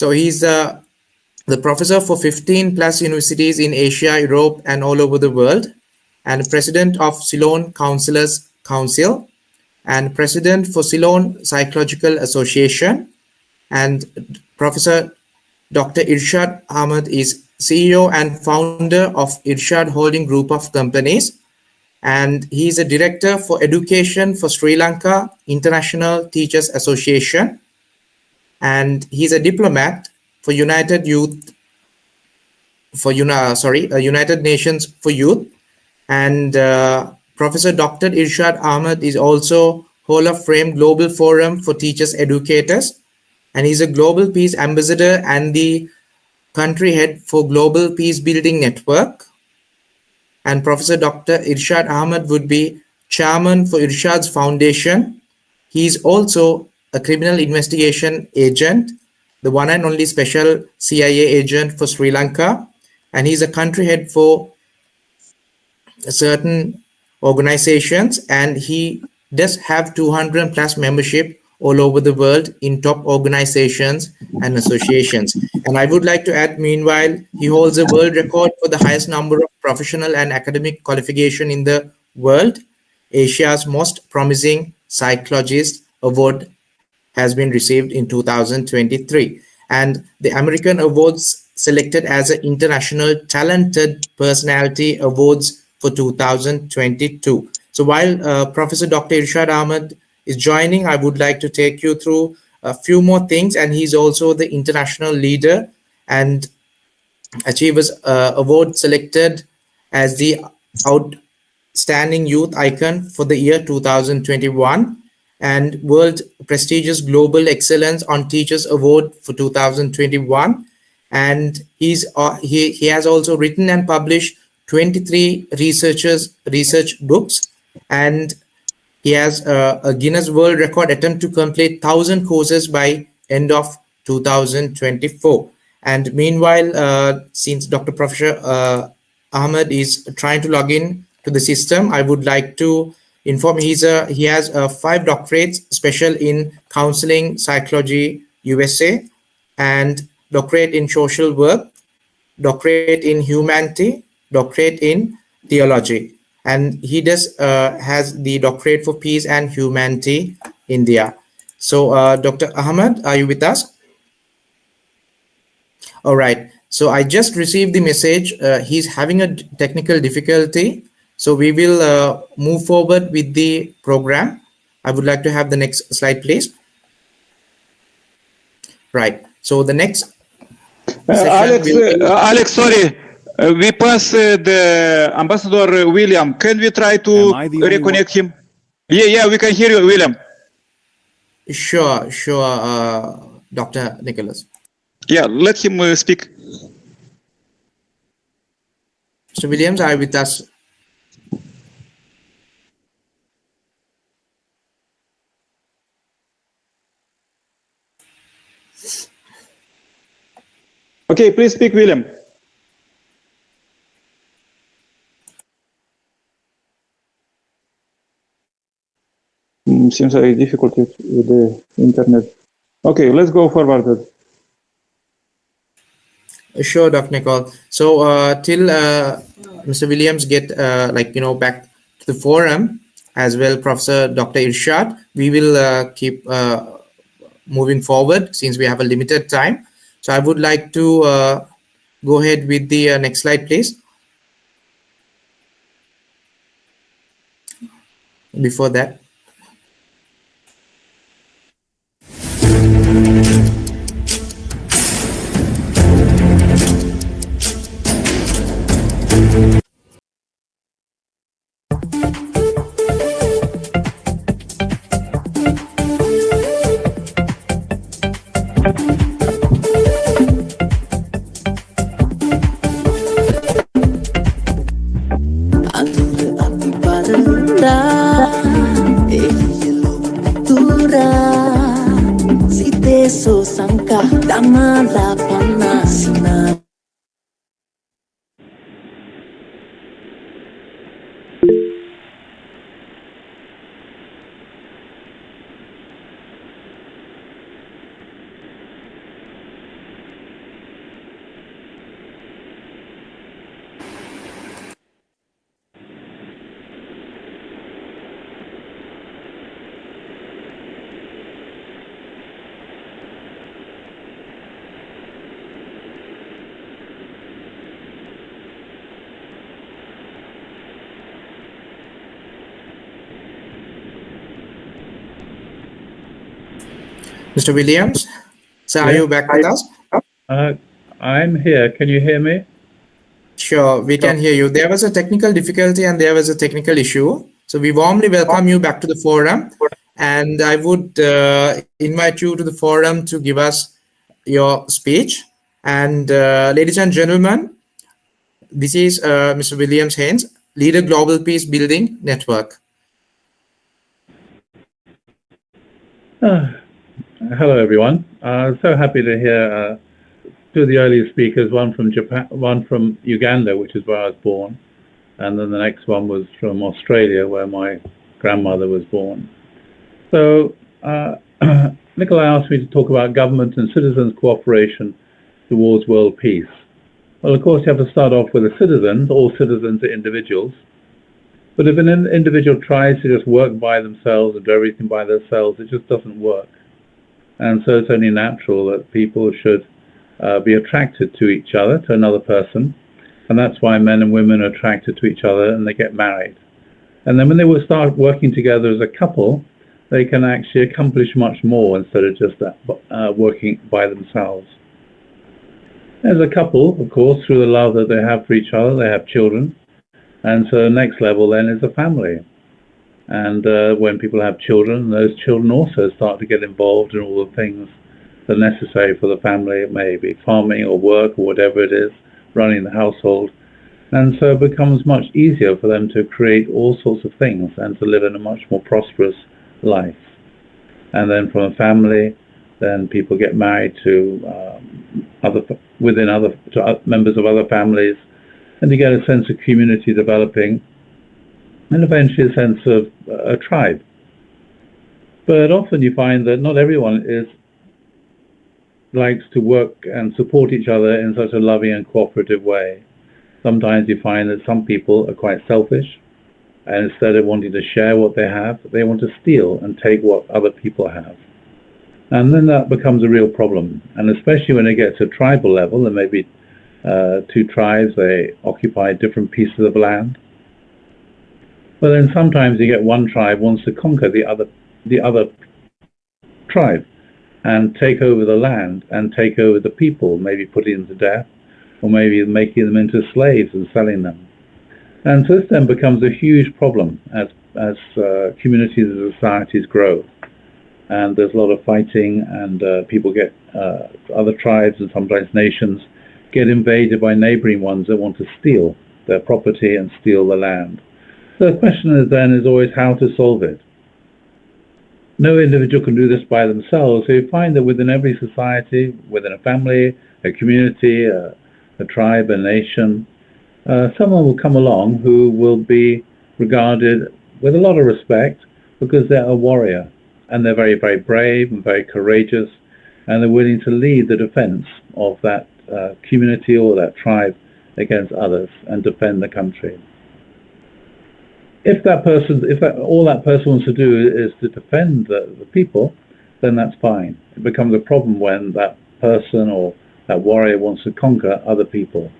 So he's the professor for 15 plus universities in Asia, Europe, and all over the world, and president of Ceylon Counselors Council, and president for Ceylon Psychological Association, and Professor Dr. Irshad Ahmed is CEO and founder of Irshad Holding Group of Companies, and he is a director for education for Sri Lanka International Teachers Association, and he's a diplomat for United Youth for United Nations for Youth, and Professor Dr. Irshad Ahmed is also Hall of Fame Global Forum for Teachers Educators, and he's a Global Peace Ambassador and the country head for Global Peace Building Network. And Professor Dr. Irshad Ahmed would be chairman for Irshad's Foundation. He is also a criminal investigation agent, the one and only special CIA agent for Sri Lanka, and he's a country head for certain organizations, and he does have 200 plus membership all over the world in top organizations and associations. And I would like to add, meanwhile, he holds a world record for the highest number of professional and academic qualification in the world. Asia's most promising psychologist award has been received in 2023, and the American awards selected as an international talented personality awards for 2022. So while Professor Dr. Irshad Ahmed is joining, I would like to take you through a few more things, and he's also the international leader and Achievers Award selected as the Outstanding Youth Icon for the year 2021 and World Prestigious Global Excellence on Teachers Award for 2021. And he has also written and published 23 research books, and he has a Guinness World Record attempt to complete 1,000 courses by end of 2024. And meanwhile, since Dr. Professor Ahmed is trying to log in to the system, I would like to inform he has 5 doctorates, special in counseling psychology USA, and doctorate in social work, doctorate in humanity, doctorate in theology, and he does has the doctorate for peace and humanity India. So Dr. Ahmed, are you with us? All right, so I just received the message. He's having a technical difficulty, so we will move forward with the program. I would like to have the next slide, please. Right, so the next Alex, sorry, we passed the Ambassador William. Can we try to reconnect him? Yeah, we can hear you, William. Sure, Dr. Nicholas. Yeah, let him speak. Mr. Williams, are you with us? Okay, please speak, William. Seems very difficult with the internet. Okay, let's go forward. Sure, Dr. Nicole. So till Mr. Williams get back to the forum, as well, Professor Dr. Irshad, we will keep moving forward since we have a limited time. So I would like to go ahead with the next slide, please. Before that. Mr. Williams, so are Yes, you back with us? I'm here. Can you hear me? Sure, we can hear you. There was a technical difficulty and there was a technical issue. So we warmly welcome you back to the forum. And I would invite you to the forum to give us your speech. And ladies and gentlemen, this is Mr. Williams Haynes, Leader Global Peace Building Network. Hello, everyone. So happy to hear two of the earlier speakers, one from Japan, one from Uganda, which is where I was born, and then the next one was from Australia, where my grandmother was born. So Nikolai asked me to talk about government and citizens' cooperation towards world peace. Well, of course, you have to start off with the citizens. All citizens are individuals. But if an individual tries to just work by themselves and do everything by themselves, it just doesn't work. And so it's only natural that people should be attracted to each other, to another person. And that's why men and women are attracted to each other and they get married. And then when they will start working together as a couple, they can actually accomplish much more instead of just working by themselves. As a couple, of course, through the love that they have for each other, they have children. And so the next level then is a family. And when people have children, those children also start to get involved in all the things that are necessary for the family. It may be farming or work or whatever it is, running the household. And so it becomes much easier for them to create all sorts of things and to live in a much more prosperous life. And then from a family, then people get married to members of other families, and you get a sense of community developing, and eventually a sense of a tribe. But often you find that not everyone likes to work and support each other in such a loving and cooperative way. Sometimes you find that some people are quite selfish, and instead of wanting to share what they have, they want to steal and take what other people have. And then that becomes a real problem. And especially when it gets to tribal level, there may be two tribes, they occupy different pieces of land. But then sometimes you get one tribe wants to conquer the other tribe and take over the land and take over the people, maybe putting them to death, or maybe making them into slaves and selling them. And so this then becomes a huge problem as communities and societies grow. And there's a lot of fighting, and people get, other tribes and sometimes nations get invaded by neighboring ones that want to steal their property and steal the land. So the question is always how to solve it. No individual can do this by themselves, so you find that within every society, within a family, a community, a tribe, a nation, someone will come along who will be regarded with a lot of respect because they're a warrior. And they're very, very brave and very courageous, and they're willing to lead the defense of that community or that tribe against others and defend the country. If all that person wants to do is to defend the people, then that's fine. It becomes a problem when that person or that warrior wants to conquer other people.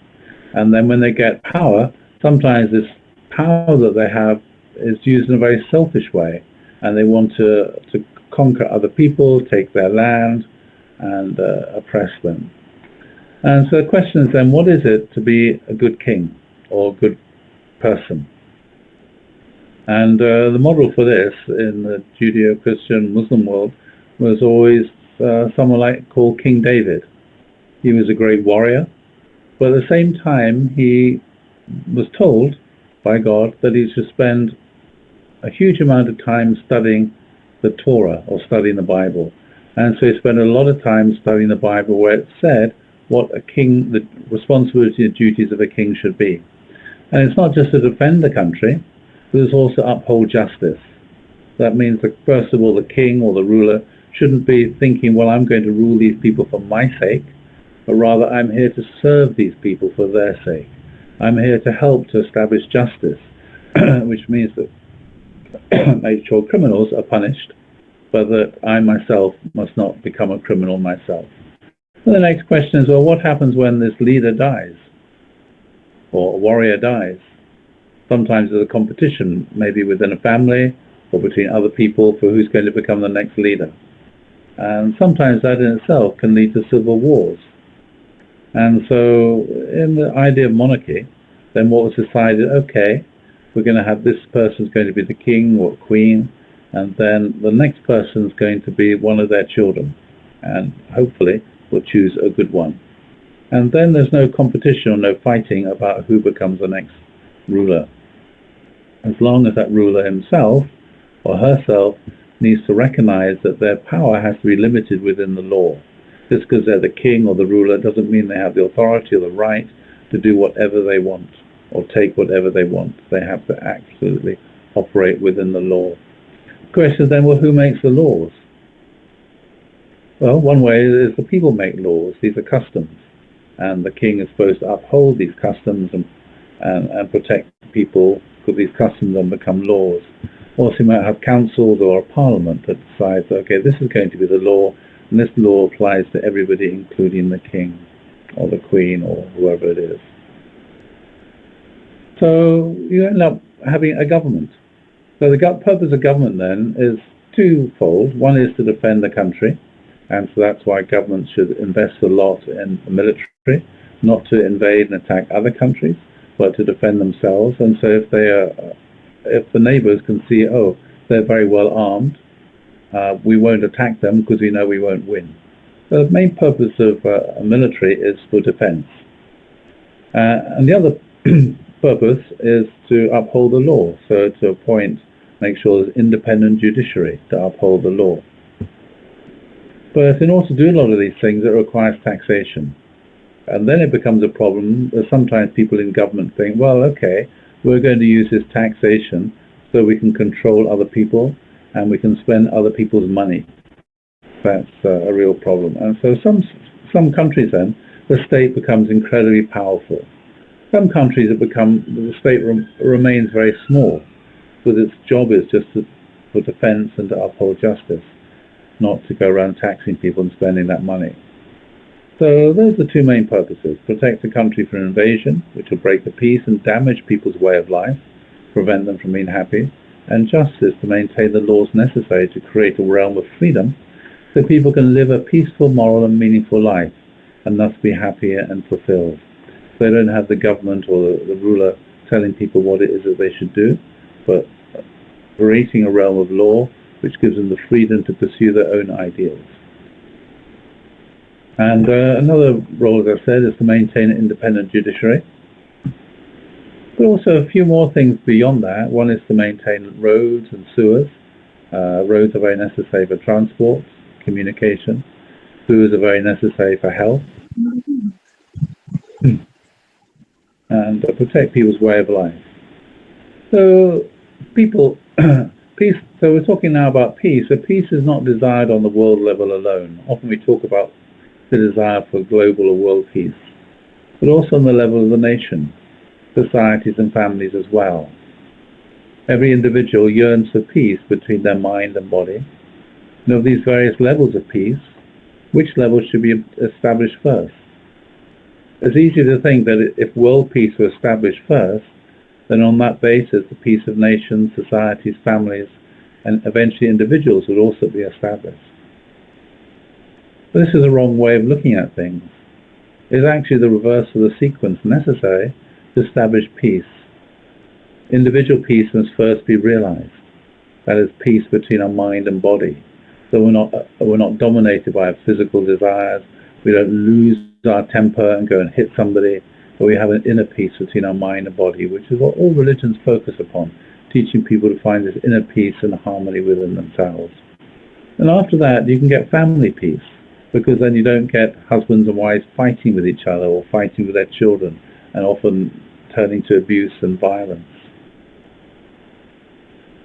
And then when they get power, sometimes this power that they have is used in a very selfish way. And they want to conquer other people, take their land, and oppress them. And so the question is then, what is it to be a good king or a good person? And the model for this in the Judeo-Christian Muslim world was always someone called King David. He was a great warrior, but at the same time he was told by God that he should spend a huge amount of time studying the Torah or studying the Bible. And so he spent a lot of time studying the Bible where it said what a king, the responsibility and duties of a king should be. And it's not just to defend the country, but it's also uphold justice. That means that first of all, the king or the ruler shouldn't be thinking, well, I'm going to rule these people for my sake, but rather I'm here to serve these people for their sake. I'm here to help to establish justice, which means that make sure criminals are punished, but that I myself must not become a criminal myself. And the next question is, well, what happens when this leader dies or a warrior dies? Sometimes there's a competition, maybe within a family or between other people for who's going to become the next leader. And sometimes that in itself can lead to civil wars. And so in the idea of monarchy, then what was decided, okay, we're going to have this person's going to be the king or queen, and then the next person's going to be one of their children. And hopefully we'll choose a good one. And then there's no competition or no fighting about who becomes the next ruler. As long as that ruler himself or herself needs to recognize that their power has to be limited within the law. Just because they're the king or the ruler doesn't mean they have the authority or the right to do whatever they want or take whatever they want. They have to absolutely operate within the law. The question is then, well, who makes the laws? Well, one way is the people make laws. These are customs. And the king is supposed to uphold these customs and protect people, because these customs then become laws. Also, you might have councils or a parliament that decides, okay, this is going to be the law, and this law applies to everybody, including the king or the queen or whoever it is. So you end up having a government. So the purpose of government then is twofold. One is to defend the country, and so that's why governments should invest a lot in the military, not to invade and attack other countries, but to defend themselves. And so if the neighbors can see, oh, they're very well armed, we won't attack them because we know we won't win. So the main purpose of a military is for defense. And the other purpose is to uphold the law, so to make sure there's independent judiciary to uphold the law. But in order to do a lot of these things, it requires taxation. And then it becomes a problem. Sometimes people in government think, well, okay, we're going to use this taxation so we can control other people and we can spend other people's money. That's a real problem. And so some countries then, the state becomes incredibly powerful. Some countries the state remains very small, because its job is just for defense and to uphold justice, not to go around taxing people and spending that money. So those are the two main purposes: protect the country from invasion, which will break the peace and damage people's way of life, prevent them from being happy, and justice, to maintain the laws necessary to create a realm of freedom so people can live a peaceful, moral and meaningful life and thus be happy and fulfilled. So they don't have the government or the ruler telling people what it is that they should do, but creating a realm of law which gives them the freedom to pursue their own ideals. And another role, as I said, is to maintain an independent judiciary. But also a few more things beyond that. One is to maintain roads and sewers. Roads are very necessary for transport, communication. Sewers are very necessary for health. And protect people's way of life. So peace. So we're talking now about peace. So peace is not desired on the world level alone. Often we talk about the desire for global or world peace, but also on the level of the nation, societies and families as well. Every individual yearns for peace between their mind and body. And of these various levels of peace, which level should be established first? It's easy to think that if world peace were established first, then on that basis the peace of nations, societies, families, and eventually individuals would also be established. But this is the wrong way of looking at things. It's actually the reverse of the sequence necessary to establish peace. Individual peace must first be realized. That is, peace between our mind and body. So we're not dominated by our physical desires. We don't lose our temper and go and hit somebody. But we have an inner peace between our mind and body, which is what all religions focus upon, teaching people to find this inner peace and harmony within themselves. And after that, you can get family peace, because then you don't get husbands and wives fighting with each other or fighting with their children, and often turning to abuse and violence.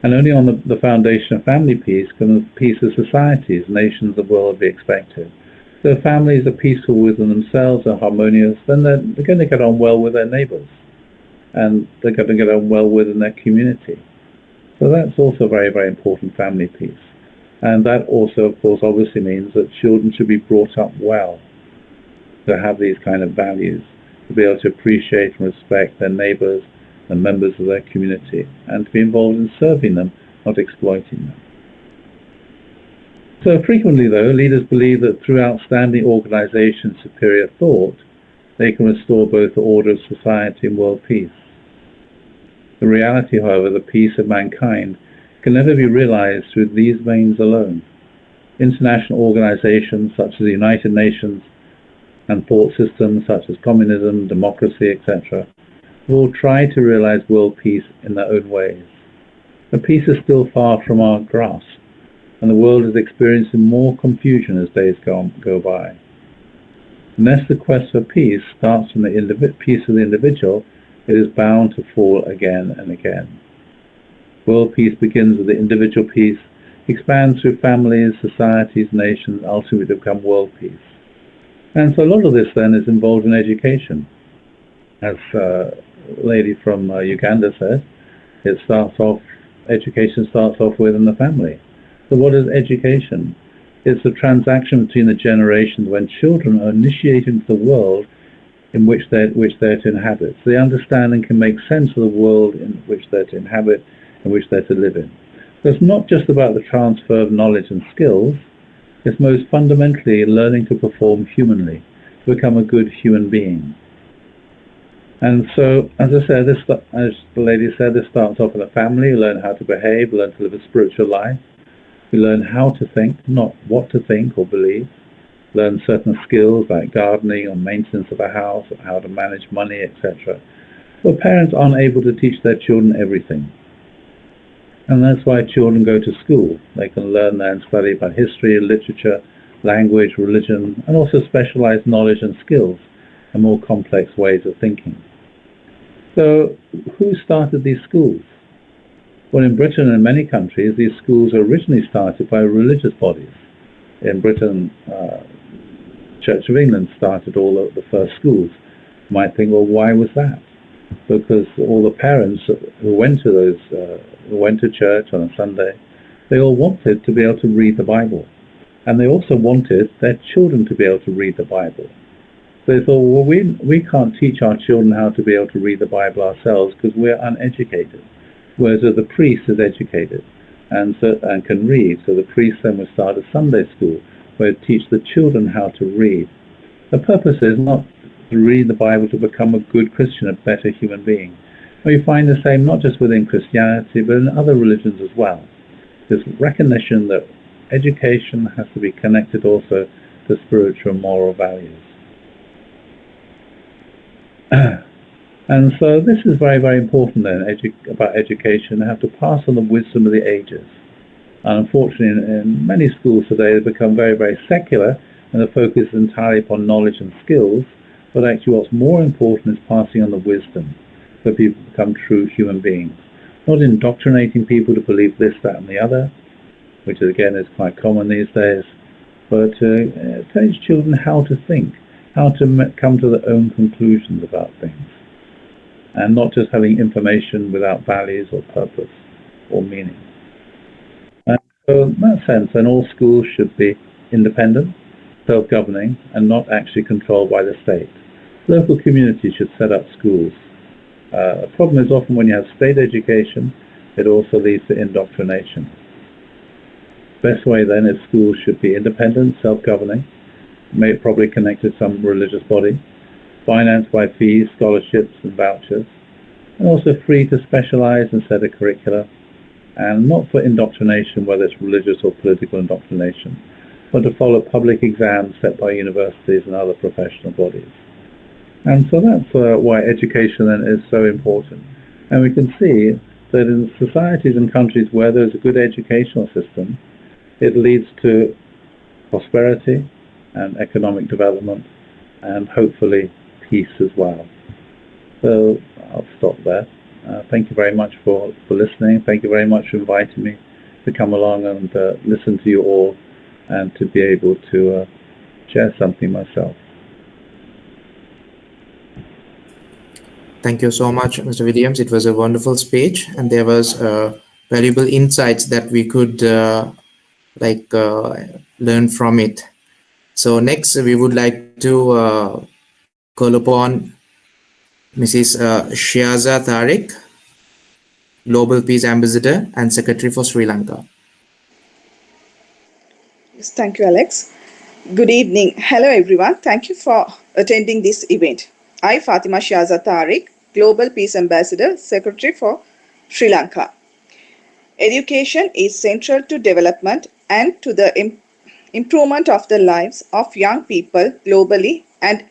And only on the foundation of family peace can the peace of societies, nations, the world be expected. So if families are peaceful within themselves and harmonious, then they're going to get on well with their neighbors, and they're going to get on well within their community. So that's also very, very important, family peace. And that also, of course, obviously means that children should be brought up well, to have these kind of values, to be able to appreciate and respect their neighbors and members of their community, and to be involved in serving them, not exploiting them. So frequently, though, leaders believe that through outstanding organization, superior thought, they can restore both the order of society and world peace. The reality, however, the peace of mankind can never be realized through these means alone. International organizations such as the United Nations and thought systems such as communism, democracy, etc., will try to realize world peace in their own ways. The peace is still far from our grasp, and the world is experiencing more confusion as days go by. Unless the quest for peace starts from the peace of the individual, it is bound to fall again and again. World peace begins with the individual peace, expands through families, societies, nations, ultimately to become world peace. And so a lot of this then is involved in education. As a lady from Uganda says, education starts off within the family. So what is education? It's a transaction between the generations when children are initiated into the world in which they're to inhabit. So they understand and can make sense of the world in which they're to inhabit, in which they're to live in. So it's not just about the transfer of knowledge and skills, it's most fundamentally learning to perform humanly, to become a good human being. And so, as I said, as the lady said, this starts off in the family. You learn how to behave, learn to live a spiritual life. You learn how to think, not what to think or believe. Learn certain skills like gardening or maintenance of a house, or how to manage money, etc. But parents aren't able to teach their children everything. And that's why children go to school. They can learn there and study about history, literature, language, religion, and also specialized knowledge and skills and more complex ways of thinking. So, who started these schools? Well, in Britain and many countries, these schools were originally started by religious bodies. In Britain, Church of England started all of the first schools. You might think, well, why was that? Because all the parents who went to church on a Sunday, they all wanted to be able to read the Bible. And they also wanted their children to be able to read the Bible. So they thought, well, we can't teach our children how to be able to read the Bible ourselves because we're uneducated. Whereas the priest is educated and can read. So the priest then would start a Sunday school where it teach the children how to read. The purpose is not to read the Bible to become a good Christian, a better human being. We find the same not just within Christianity, but in other religions as well. This recognition that education has to be connected also to spiritual and moral values. And so this is very, very important then, about education. They have to pass on the wisdom of the ages. And unfortunately, in many schools today, they become very, very secular, and the focus is entirely upon knowledge and skills. But actually what's more important is passing on the wisdom, so people become true human beings. Not indoctrinating people to believe this, that, and the other, which again is quite common these days, but teach children how to think, how to come to their own conclusions about things, and not just having information without values or purpose or meaning. And so in that sense, then all schools should be independent, self-governing, and not actually controlled by the state. Local communities should set up schools. The problem is often when you have state education, it also leads to indoctrination. Best way then is schools should be independent, self-governing, probably connected to some religious body, financed by fees, scholarships, and vouchers, and also free to specialize and set a curricula, and not for indoctrination, whether it's religious or political indoctrination, but to follow public exams set by universities and other professional bodies. And so that's why education then is so important. And we can see that in societies and countries where there's a good educational system, it leads to prosperity and economic development and hopefully peace as well. So I'll stop there. Thank you very much for listening. Thank you very much for inviting me to come along and listen to you all and to be able to share something myself. Thank you so much, Mr. Williams. It was a wonderful speech, and there was valuable insights that we could learn from it. So next, we would like to call upon Mrs. Shiaza Tariq, Global Peace Ambassador and Secretary for Sri Lanka. Thank you, Alex. Good evening. Hello, everyone. Thank you for attending this event. I, Fatima Shaza Tariq, Global Peace Ambassador, Secretary for Sri Lanka. Education is central to development and to the improvement of the lives of young people globally, and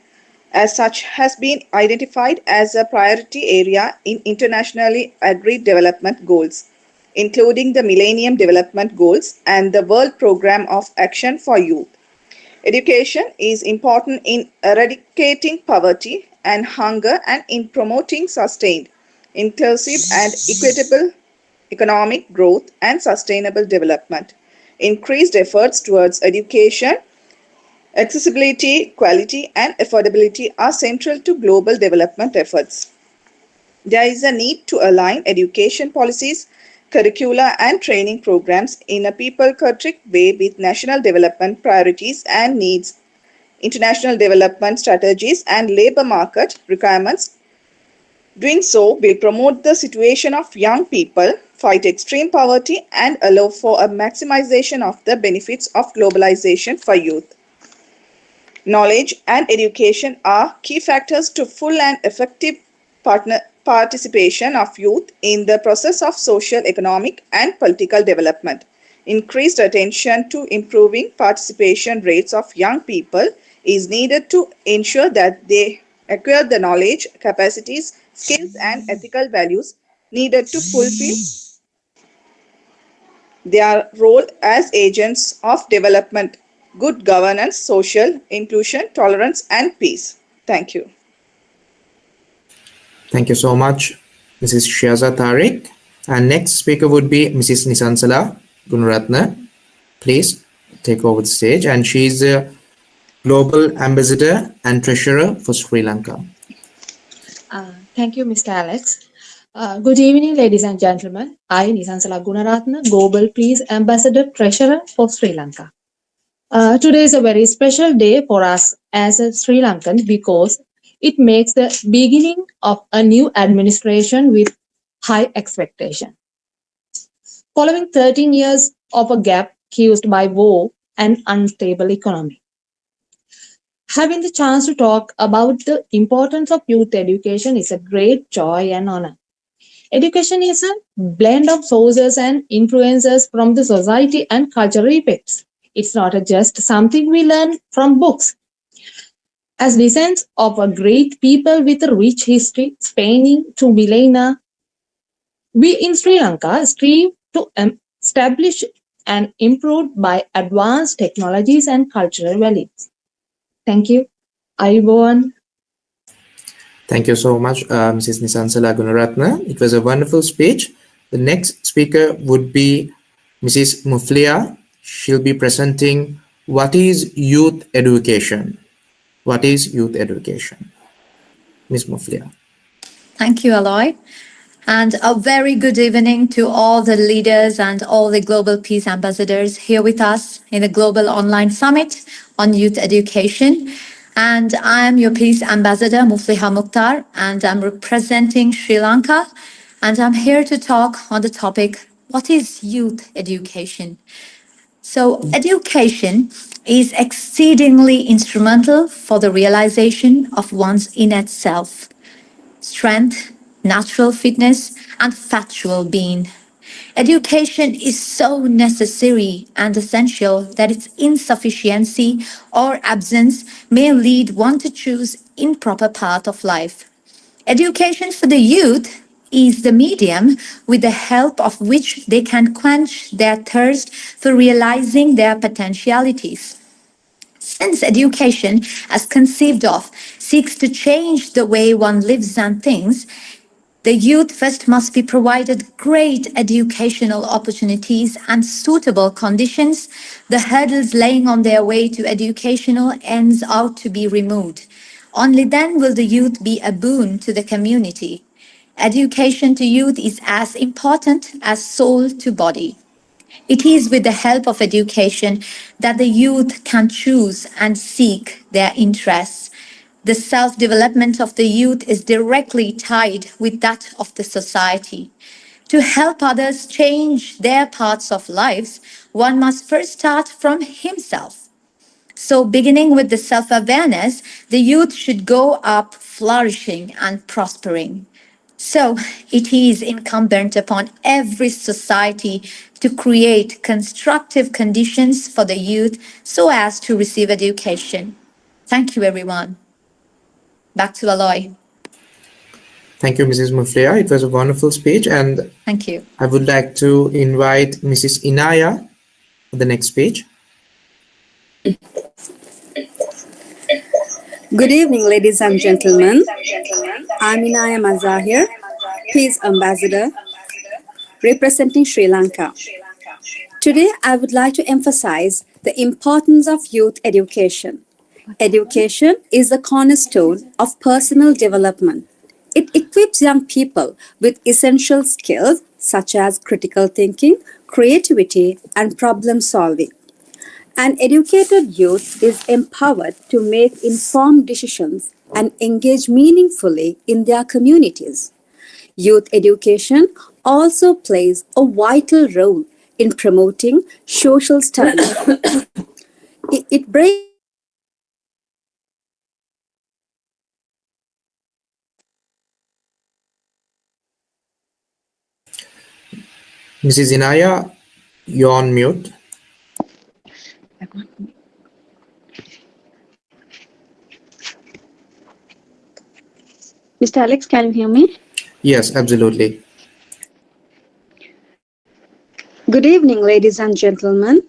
as such has been identified as a priority area in internationally agreed development goals, including the Millennium Development Goals and the World Programme of Action for Youth. Education is important in eradicating poverty and hunger and in promoting sustained, inclusive and equitable economic growth and sustainable development. Increased efforts towards education, accessibility, quality and affordability are central to global development efforts. There is a need to align education policies, curricula and training programs in a people-centric way with national development priorities and needs, international development strategies and labor market requirements. Doing so will promote the situation of young people, fight extreme poverty and allow for a maximization of the benefits of globalization for youth. Knowledge and education are key factors to full and effective participation of youth in the process of social, economic and political development. Increased attention to improving participation rates of young people is needed to ensure that they acquire the knowledge, capacities, skills and ethical values needed to fulfill their role as agents of development, good governance, social inclusion, tolerance and peace. Thank you. Thank you so much, Mrs. Shaza Tariq. And next speaker would be Mrs. Nisansala Gunaratna. Please take over the stage. And she's a Global Ambassador and Treasurer for Sri Lanka. Thank you, Mr. Alex. Good evening, ladies and gentlemen. I, Nisansala Gunaratna, Global Peace Ambassador Treasurer for Sri Lanka. Today is a very special day for us as a Sri Lankan because it makes the beginning of a new administration with high expectation. Following 13 years of a gap caused by war and unstable economy. Having the chance to talk about the importance of youth education is a great joy and honor. Education is a blend of sources and influences from the society and cultural effects. It's not just something we learn from books. As descendants of a great people with a rich history spanning to millennia, we in Sri Lanka strive to establish and improve by advanced technologies and cultural values. Thank you. Ayubowan. Thank you so much, Mrs. Nisansala Gunaratna. It was a wonderful speech. The next speaker would be Mrs. Muflia. She'll be presenting what is youth education. What is youth education? Ms. Muflia. Thank you, Aloy. And a very good evening to all the leaders and all the Global Peace Ambassadors here with us in the Global Online Summit on Youth Education. And I am your Peace Ambassador, Mufliha Mukhtar, and I'm representing Sri Lanka. And I'm here to talk on the topic, what is youth education? So education is exceedingly instrumental for the realization of one's innate self, strength, natural fitness, and factual being. Education is so necessary and essential that its insufficiency or absence may lead one to choose improper path of life. Education for the youth is the medium with the help of which they can quench their thirst for realizing their potentialities. Since education, as conceived of, seeks to change the way one lives and thinks, the youth first must be provided great educational opportunities and suitable conditions, the hurdles laying on their way to educational ends out to be removed. Only then will the youth be a boon to the community. Education to youth is as important as soul to body. It is with the help of education that the youth can choose and seek their interests. The self-development of the youth is directly tied with that of the society. To help others change their paths of lives, one must first start from himself. So, beginning with the self awareness, the youth should go up flourishing and prospering. So, it is incumbent upon every society to create constructive conditions for the youth so as to receive education. Thank you, everyone. Back to Aloy. Thank you, Mrs. Muflia. It was a wonderful speech, and Thank you. I would like to invite Mrs. Inaya for the next speech. Good evening, ladies and gentlemen. I'm Inaya Mazahir, Peace Ambassador, representing Sri Lanka. Today, I would like to emphasize the importance of youth education. Education is the cornerstone of personal development. It equips young people with essential skills such as critical thinking, creativity, and problem solving. An educated youth is empowered to make informed decisions and engage meaningfully in their communities. Youth education also plays a vital role in promoting social stability. It breaks Mrs. Inaya, you're on mute. Mr. Alex, can you hear me? Yes, absolutely. Good evening, ladies and gentlemen.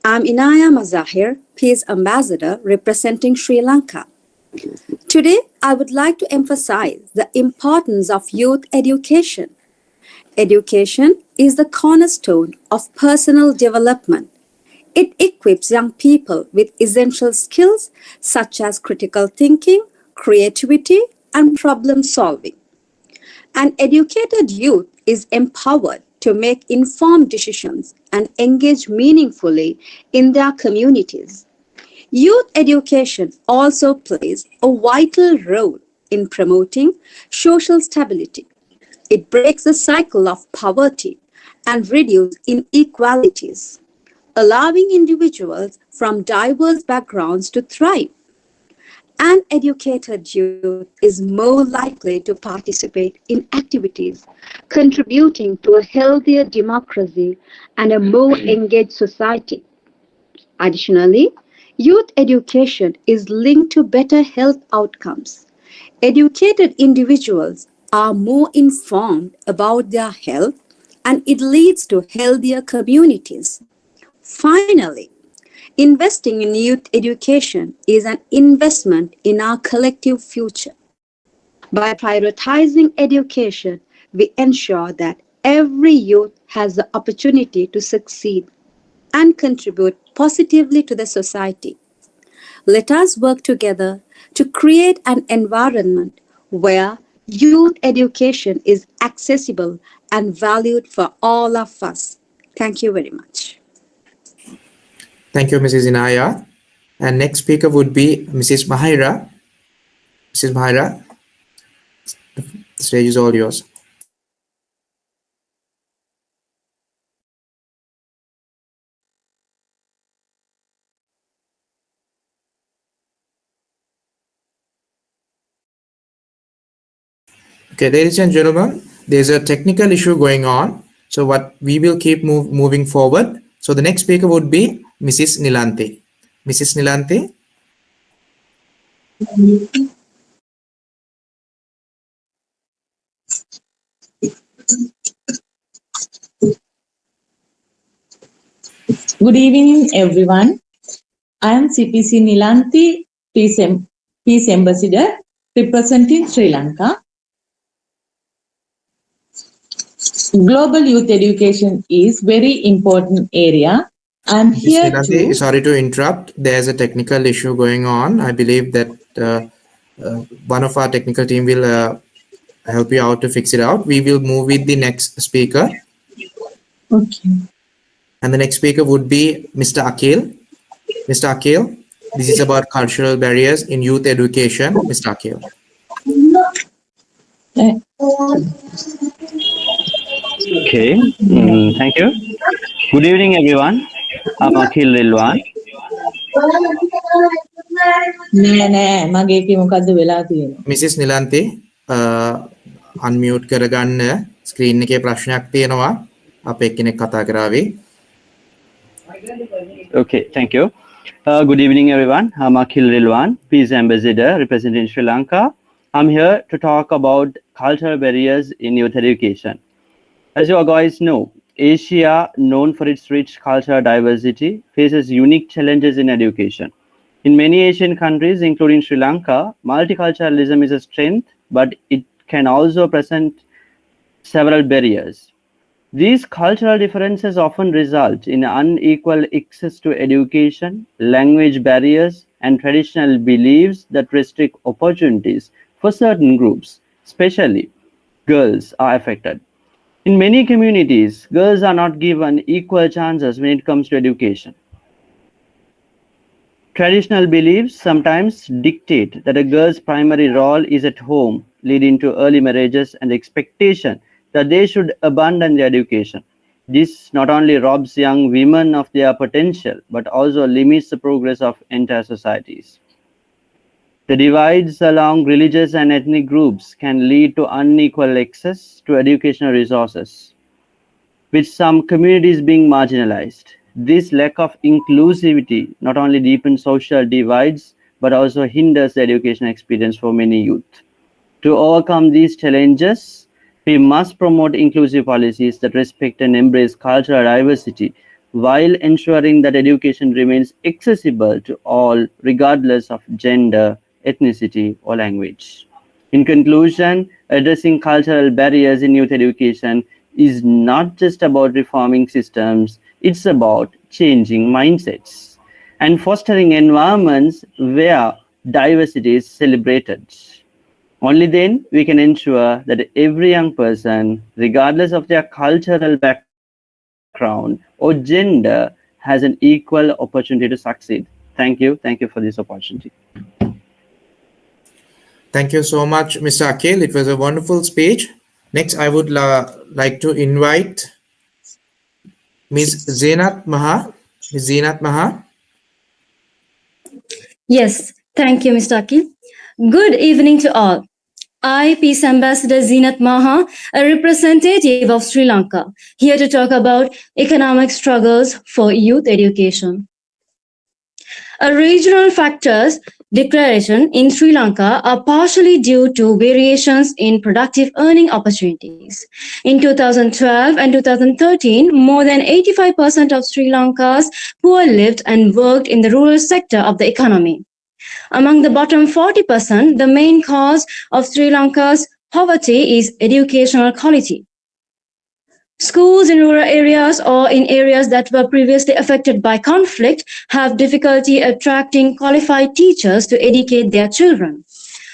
I'm Inaya Mazahir, Peace Ambassador representing Sri Lanka. Today, I would like to emphasize the importance of youth education. Education is the cornerstone of personal development. It equips young people with essential skills such as critical thinking, creativity, and problem solving. An educated youth is empowered to make informed decisions and engage meaningfully in their communities. Youth education also plays a vital role in promoting social stability. It breaks the cycle of poverty and reduces inequalities, allowing individuals from diverse backgrounds to thrive. An educated youth is more likely to participate in activities contributing to a healthier democracy and a more engaged society. Additionally, youth education is linked to better health outcomes. Educated individuals are more informed about their health, and it leads to healthier communities. Finally, investing in youth education is an investment in our collective future. By prioritizing education, we ensure that every youth has the opportunity to succeed and contribute positively to the society. Let us work together to create an environment where youth education is accessible and valued for all of us. Thank you very much. Thank you, Mrs. Inaya. And next speaker would be Mrs. Mahira. Mrs. Mahira, the stage is all yours. Okay, ladies and gentlemen, there's a technical issue going on. So what we will keep moving forward. So the next speaker would be Mrs. Nilanthi. Mrs. Nilanthi. Good evening, everyone. I am CPC Nilanthi, Peace Ambassador, representing Sri Lanka. Global youth education is very important area. I'm here Nilanthi, to... sorry to interrupt. There's a technical issue going on. I believe that one of our technical team will help you out to fix it out. We will move with the next speaker. Okay. And the next speaker would be Mr. Akhil. Mr. Akhil, this is about cultural barriers in youth education. Mr. Akhil. Okay, thank you. Good evening, everyone. I'm Akhil Rilwan. නෑ මගේ එකේ මොකද්ද වෙලා තියෙන්නේ? Mrs. Nilanthi, unmute කරගන්න screen එකේ ප්‍රශ්නයක් තියෙනවා. අපේ එක්කෙනෙක් කතා කරાવી. Okay, thank you. Good evening, everyone. I'm Akhil Rilwan, Peace Ambassador representing Sri Lanka. I'm here to talk about cultural barriers in youth education. As you guys know, Asia, known for its rich cultural diversity, faces unique challenges in education. In many Asian countries, including Sri Lanka, multiculturalism is a strength, but it can also present several barriers. These cultural differences often result in unequal access to education, language barriers, and traditional beliefs that restrict opportunities for certain groups, especially girls are affected. In many communities, girls are not given equal chances when it comes to education. Traditional beliefs sometimes dictate that a girl's primary role is at home, leading to early marriages and the expectation that they should abandon their education. This not only robs young women of their potential, but also limits the progress of entire societies. The divides along religious and ethnic groups can lead to unequal access to educational resources, with some communities being marginalized. This lack of inclusivity not only deepens social divides, but also hinders the education experience for many youth. To overcome these challenges, we must promote inclusive policies that respect and embrace cultural diversity while ensuring that education remains accessible to all, regardless of gender, ethnicity, or language. In conclusion, addressing cultural barriers in youth education is not just about reforming systems, it's about changing mindsets and fostering environments where diversity is celebrated. Only then we can ensure that every young person, regardless of their cultural background or gender, has an equal opportunity to succeed. Thank you. Thank you for this opportunity. Thank you so much, Mr. Akhil. It was a wonderful speech. Next, I would like to invite Ms. Zeenat Maha. Ms. Zeenat Maha. Yes, thank you, Mr. Akhil. Good evening to all. I, Peace Ambassador Zeenat Maha, a representative of Sri Lanka, here to talk about economic struggles for youth education. A regional factors declaration in Sri Lanka are partially due to variations in productive earning opportunities. In 2012 and 2013, more than 85% of Sri Lanka's poor lived and worked in the rural sector of the economy. Among the bottom 40%, the main cause of Sri Lanka's poverty is educational quality. Schools in rural areas or in areas that were previously affected by conflict have difficulty attracting qualified teachers to educate their children.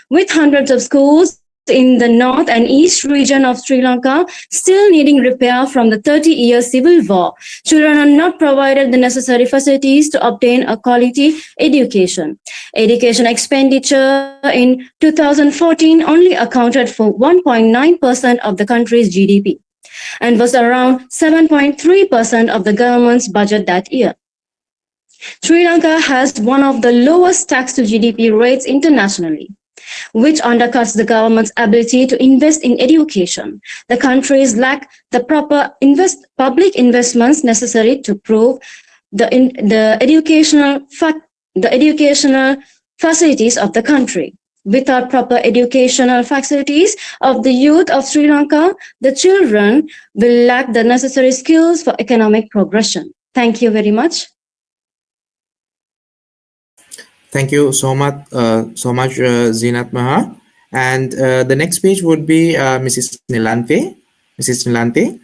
With hundreds of schools in the north and east region of Sri Lanka still needing repair from the 30-year civil war, children are not provided the necessary facilities to obtain a quality education. Education expenditure in 2014 only accounted for 1.9% of the country's GDP and was around 7.3% of the government's budget that year. Sri Lanka has one of the lowest tax to GDP rates internationally, which undercuts the government's ability to invest in education. The countries lack the proper public investments necessary to prove the educational facilities of the country. Without proper educational facilities of the youth of Sri Lanka, the children will lack the necessary skills for economic progression. Thank you very much. Thank you so much, Zeenat Maha. And the next speech would be Mrs. Nilanthi. Mrs. Nilanthi.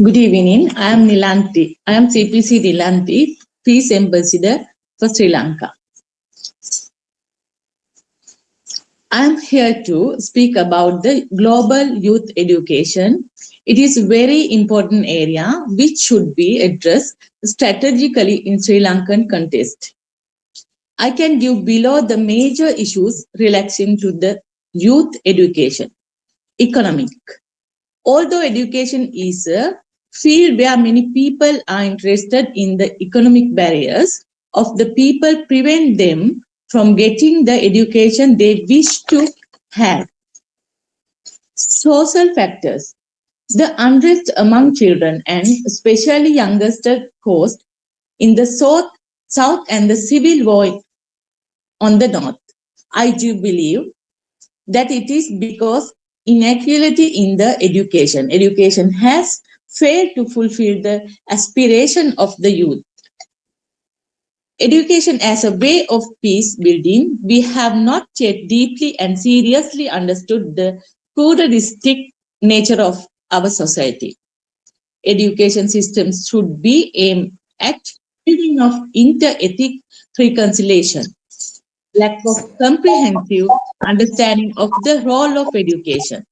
Good evening. I am Nilanthi. I am CPC Nilanthi, Peace Ambassador for Sri Lanka. I am here to speak about the global youth education. It is a very important area which should be addressed strategically in Sri Lankan context. I can give below the major issues relating to the youth education. Economic. Although education is a field where many people are interested in, the economic barriers of the people prevent them from getting the education they wish to have. Social factors. The unrest among children and especially youngsters caused in the south and the civil war on the north. I do believe that it is because inequality in the education. Education has failed to fulfill the aspiration of the youth. Education as a way of peace building, we have not yet deeply and seriously understood the pluralistic nature of our society. Education systems should be aimed at building of inter-ethnic reconciliation. Lack of comprehensive understanding of the role of education.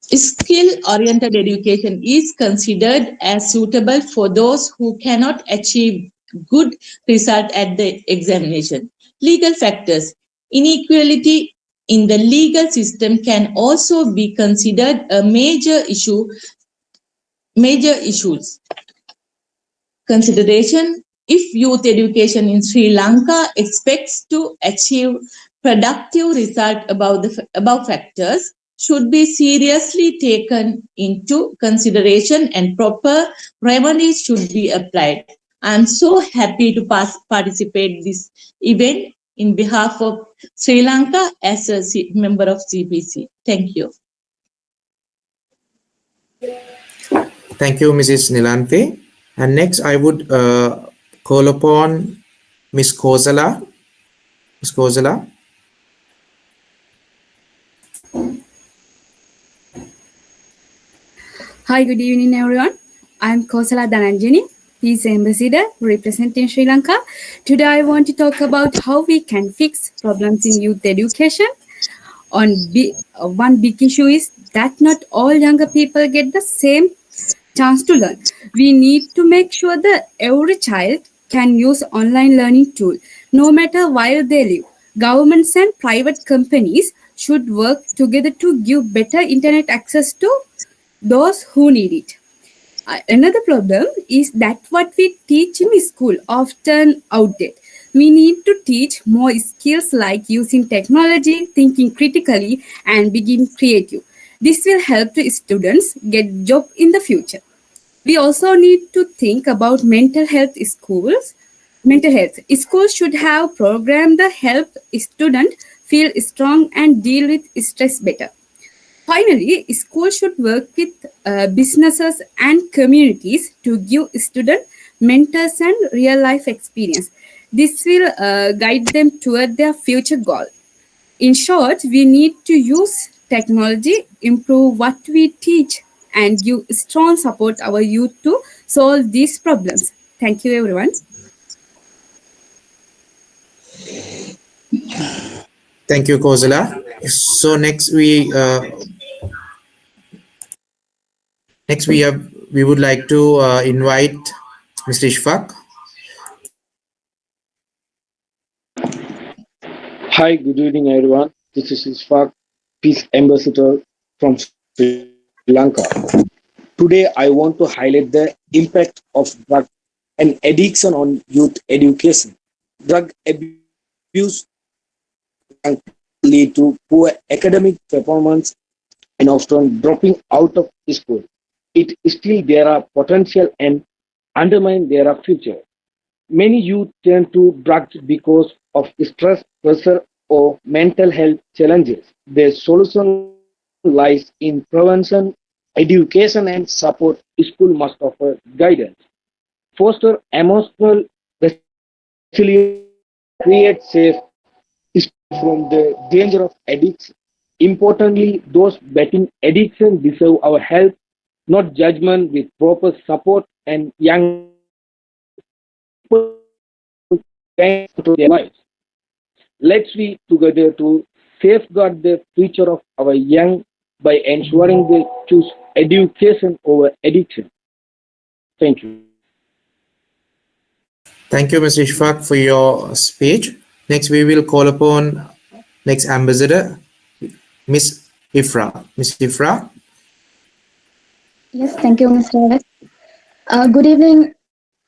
Skill-oriented education is considered as suitable for those who cannot achieve good result at the examination. Legal factors. Inequality in the legal system can also be considered a major issues. Consideration. If youth education in Sri Lanka expects to achieve productive result above factors should be seriously taken into consideration and proper remedies should be applied. I am so happy to participate this event in behalf of Sri Lanka as a member of CPC. Thank you. Thank you, Mrs. Nilante. And next, I would call upon Ms. Kozala. Ms. Kozala. Hi, good evening, everyone. I'm Kosala Dhananjani, Peace Ambassador representing Sri Lanka. Today, I want to talk about how we can fix problems in youth education. One big issue is that not all younger people get the same chance to learn. We need to make sure that every child can use online learning tool, no matter where they live. Governments and private companies should work together to give better internet access to those who need it. Another problem is that what we teach in school often outdated. We need to teach more skills like using technology, thinking critically, and being creative. This will help the students get job in the future. We also need to think about mental health schools. Mental health schools should have programs that help students feel strong and deal with stress better. Finally, schools should work with businesses and communities to give students mentors and real life experience. This will guide them toward their future goal. In short, we need to use technology, improve what we teach, and give strong support our youth to solve these problems. Thank you, everyone. Thank you, Kozala. So next we would like to invite Mr. Ishfaq. Hi, good evening, everyone. This is Ishfaq, Peace Ambassador from Sri Lanka. Today, I want to highlight the impact of drug and addiction on youth education. Drug abuse can lead to poor academic performance and often dropping out of school. It still there are potential and undermine their future. Many youth turn to drugs because of stress, pressure, or mental health challenges. The solution lies in prevention, education, and support. School must offer guidance, foster emotional resilience, create safe from the danger of addiction. Importantly, those battling addiction deserve our help, not judgment. With proper support and young people can control their lives. Let's be together to safeguard the future of our young by ensuring they choose education over addiction. Thank you. Thank you, Mr. Ishfaq, for your speech. Next, we will call upon next ambassador, Miss Ifra. Miss Ifra. Yes, thank you, Mr. Alex. Good evening,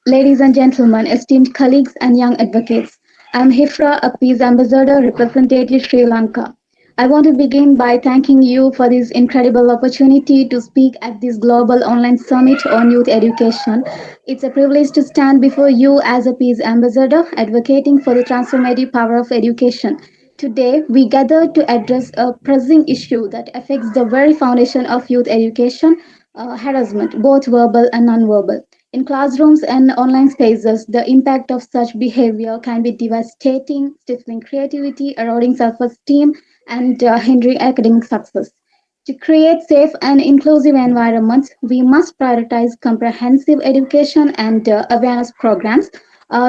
ladies and gentlemen, esteemed colleagues and young advocates. I'm Hifra, a peace ambassador representing Sri Lanka. I want to begin by thanking you for this incredible opportunity to speak at this global online summit on youth education. It's a privilege to stand before you as a peace ambassador advocating for the transformative power of education. Today, we gather to address a pressing issue that affects the very foundation of youth education, harassment, both verbal and non-verbal. In classrooms and online spaces, the impact of such behavior can be devastating, stifling creativity, eroding self-esteem, and hindering academic success. To create safe and inclusive environments, we must prioritize comprehensive education and awareness programs.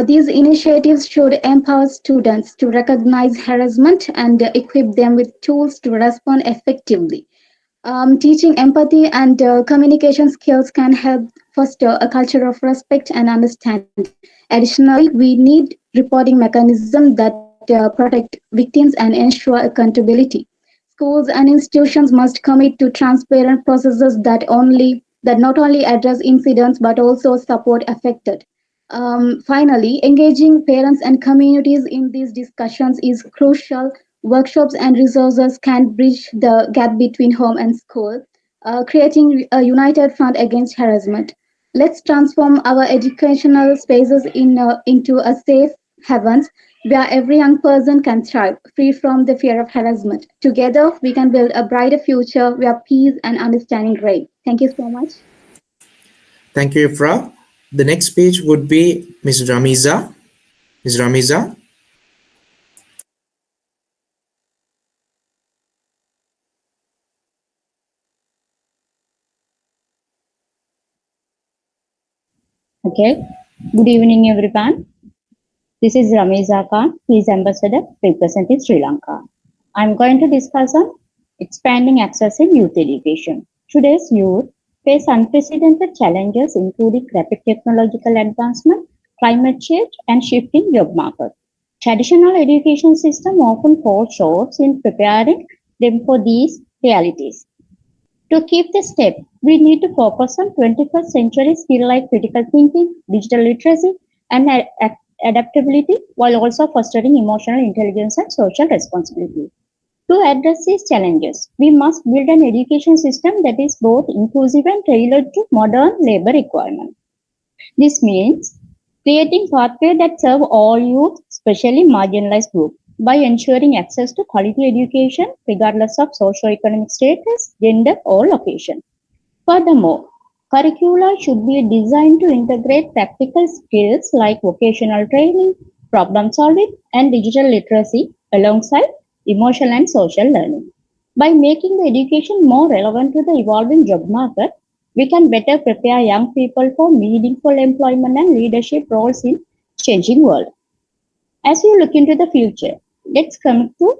These initiatives should empower students to recognize harassment and equip them with tools to respond effectively. Teaching empathy and communication skills can help foster a culture of respect and understanding. Additionally, we need reporting mechanisms that protect victims and ensure accountability. Schools and institutions must commit to transparent processes that not only address incidents but also support affected. Finally, engaging parents and communities in these discussions is crucial. Workshops and resources can bridge the gap between home and school, creating a united front against harassment. Let's transform our educational spaces into a safe havens where every young person can thrive, free from the fear of harassment. Together, we can build a brighter future where peace and understanding reign. Thank you so much. Thank you, Ifra. The next speech would be Ms. Ramiza. Ms. Ramiza. Okay. Good evening, everyone. This is Ramiza Khan, Peace Ambassador representing Sri Lanka. I'm going to discuss on expanding access in youth education. Today's youth face unprecedented challenges, including rapid technological advancement, climate change, and shifting job market. Traditional education system often falls short in preparing them for these realities. To keep the step, we need to focus on 21st century skills like critical thinking, digital literacy, and adaptability, while also fostering emotional intelligence and social responsibility. To address these challenges, we must build an education system that is both inclusive and tailored to modern labor requirements. This means creating pathways that serve all youth, especially marginalized groups, by ensuring access to quality education regardless of socioeconomic status, gender, or location. Furthermore, curricula should be designed to integrate practical skills like vocational training, problem solving, and digital literacy alongside emotional and social learning. By making the education more relevant to the evolving job market, we can better prepare young people for meaningful employment and leadership roles in changing world. As we look into the future, let's come to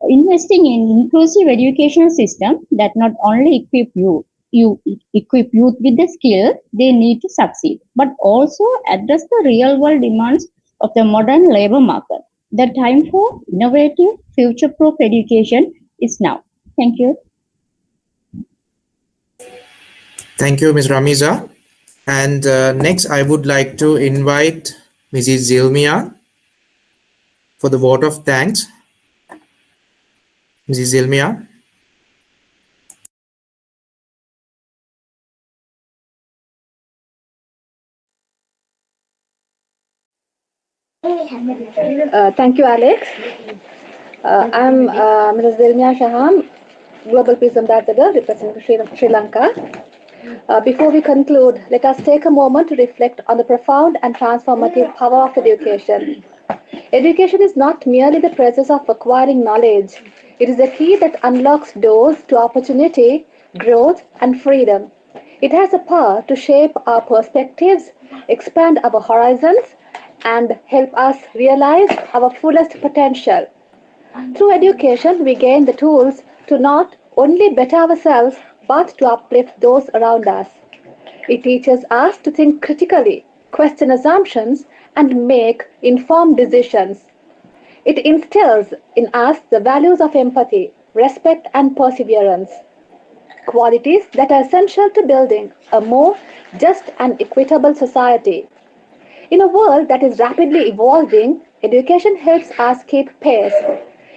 investing in inclusive educational system that not only equip youth with the skill they need to succeed, but also address the real world demands of the modern labor market. The time for innovative, future-proof education is now. Thank you. Thank you, Ms. Ramiza. And next, I would like to invite Mrs. Zilmia for the vote of thanks. Mrs. Zilmia. Thank you, Alex. I'm Mrs. Zilmia Shaham, Global Peace Ambassador representing Sri Lanka. Before we conclude, let us take a moment to reflect on the profound and transformative power of education. Education is not merely the process of acquiring knowledge. It is a key that unlocks doors to opportunity, growth, and freedom. It has the power to shape our perspectives, expand our horizons, and help us realize our fullest potential. Through education, we gain the tools to not only better ourselves, but to uplift those around us. It teaches us to think critically, question assumptions, and make informed decisions. It instills in us the values of empathy, respect, and perseverance, qualities that are essential to building a more just and equitable society. In a world that is rapidly evolving, education helps us keep pace.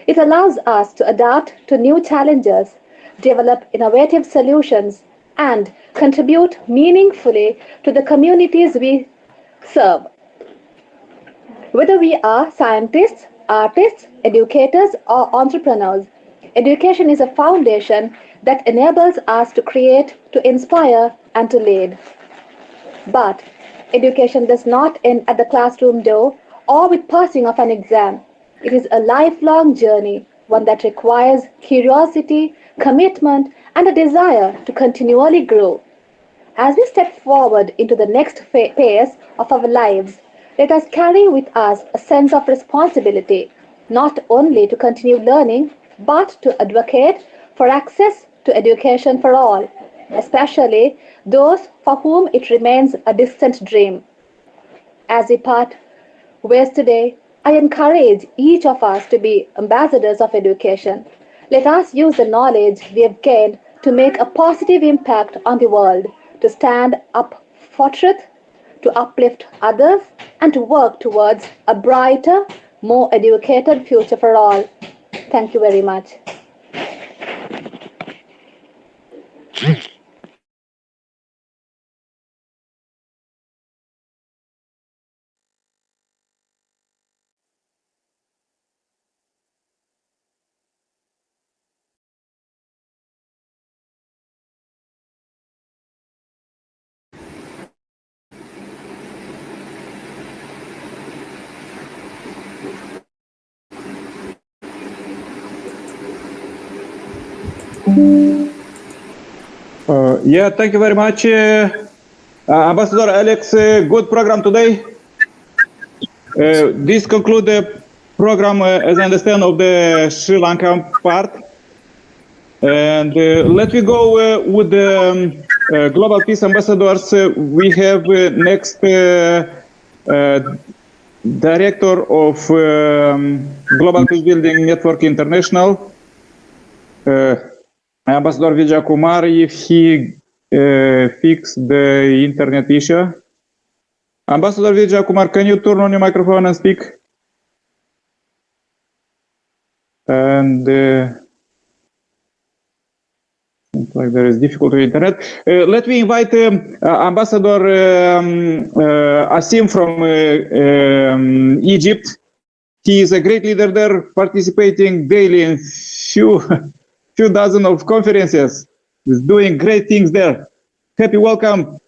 It allows us to adapt to new challenges, develop innovative solutions, and contribute meaningfully to the communities we serve. Whether we are scientists, artists, educators, or entrepreneurs, education is a foundation that enables us to create, to inspire, and to lead. But education does not end at the classroom door or with passing of an exam. It is a lifelong journey, one that requires curiosity, commitment, and a desire to continually grow. As we step forward into the next phase of our lives, let us carry with us a sense of responsibility, not only to continue learning, but to advocate for access to education for all, especially those for whom it remains a distant dream. As we part ways today, I encourage each of us to be ambassadors of education. Let us use the knowledge we have gained to make a positive impact on the world, to stand up for truth, to uplift others, and to work towards a brighter, more educated future for all. Thank you very much. Yeah, thank you very much, Ambassador Alex. Good program today. This concludes the program, as I understand, of the Sri Lankan part. And let me go with the Global Peace Ambassadors. We have next Director of Global Peace Building Network International, Ambassador Vijay Kumar, if he fixed the internet issue. Ambassador Vijay Kumar, can you turn on your microphone and speak? And seems like there is difficulty with internet. Let me invite Ambassador Asim from Egypt. He is a great leader there, participating daily in few dozen of conferences. He's doing great things there. Happy welcome.